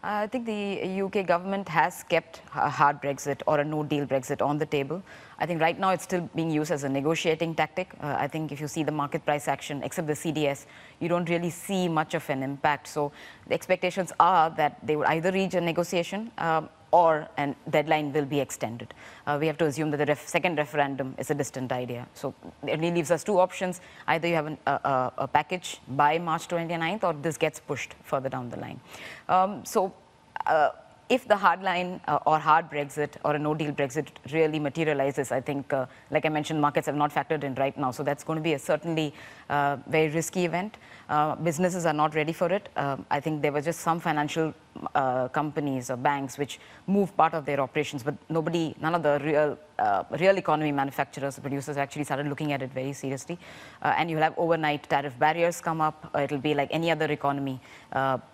I think the UK government has kept a hard Brexit or a no-deal Brexit on the table. I think right now it's still being used as a negotiating tactic. I think if you see the market price action, except the CDS, you don't really see much of an impact. So the expectations are that they would either reach a negotiation or a deadline will be extended. We have to assume that the second referendum is a distant idea. So it really leaves us two options. Either you have a package by March 29th or this gets pushed further down the line. If the hard line or hard Brexit or a no-deal Brexit really materializes, I think, like I mentioned, markets have not factored in right now. So that's going to be a certainly very risky event. Businesses are not ready for it. I think there were just some financial companies or banks which moved part of their operations, but none of the real economy manufacturers or producers actually started looking at it very seriously. And you'll have overnight tariff barriers come up. It'll be like any other economy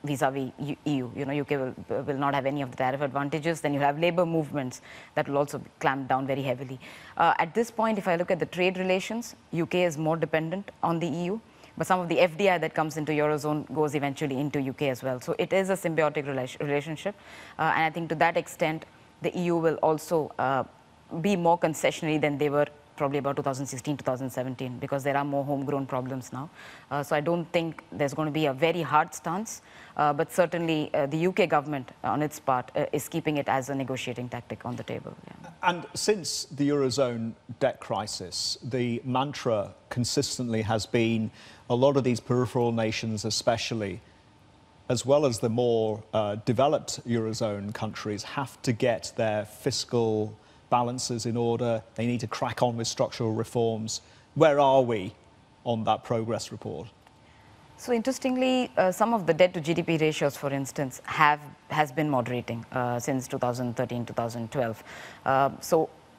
vis-a-vis EU. You know, UK will not have any of the tariff advantages. Then you have labor movements that will also clamp down very heavily. At this point, if I look at the trade relations, UK is more dependent on the EU. But some of the FDI that comes into Eurozone goes eventually into UK as well. So it is a symbiotic relationship. And I think to that extent, the EU will also be more concessionary than they were probably about 2016, 2017, because there are more homegrown problems now. So I don't think there's going to be a very hard stance, but certainly the UK government on its part is keeping it as a negotiating tactic on the table. Yeah. And since the Eurozone debt crisis, the mantra consistently has been a lot of these peripheral nations especially, as well as the more developed Eurozone countries, have to get their fiscal balances in order. They need to crack on with structural reforms. Where are we on that progress report? So interestingly, some of the debt to GDP ratios, for instance, has been moderating since 2013, 2012.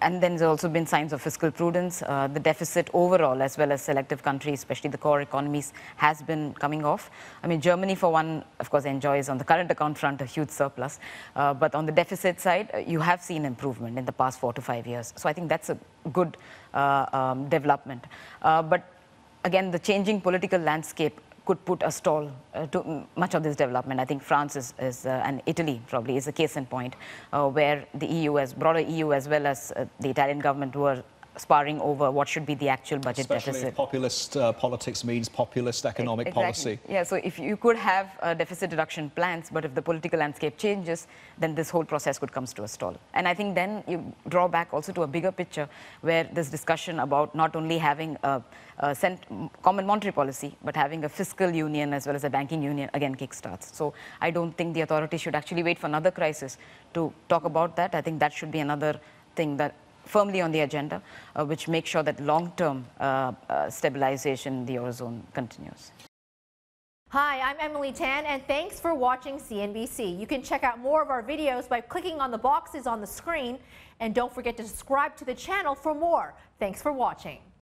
And then there's also been signs of fiscal prudence. The deficit overall, as well as selective countries, especially the core economies, has been coming off. I mean, Germany, for one, of course, enjoys on the current account front a huge surplus. But on the deficit side, you have seen improvement in the past 4 to 5 years. So I think that's a good development. But again, the changing political landscape could put a stall to much of this development. I think France and Italy probably is a case in point where the EU, broader EU, as well as the Italian government were sparring over what should be the actual budget deficit. Especially if populist politics means populist economic policy. Yeah, so if you could have deficit reduction plans, but if the political landscape changes, then this whole process could come to a stall. And I think then you draw back also to a bigger picture where this discussion about not only having a common monetary policy, but having a fiscal union as well as a banking union again kickstarts. So I don't think the authorities should actually wait for another crisis to talk about that. I think that should be another thing that firmly on the agenda, which makes sure that long-term stabilization in the Eurozone continues. Hi, I'm Emily Tan, and thanks for watching CNBC. You can check out more of our videos by clicking on the boxes on the screen, and don't forget to subscribe to the channel for more. Thanks for watching.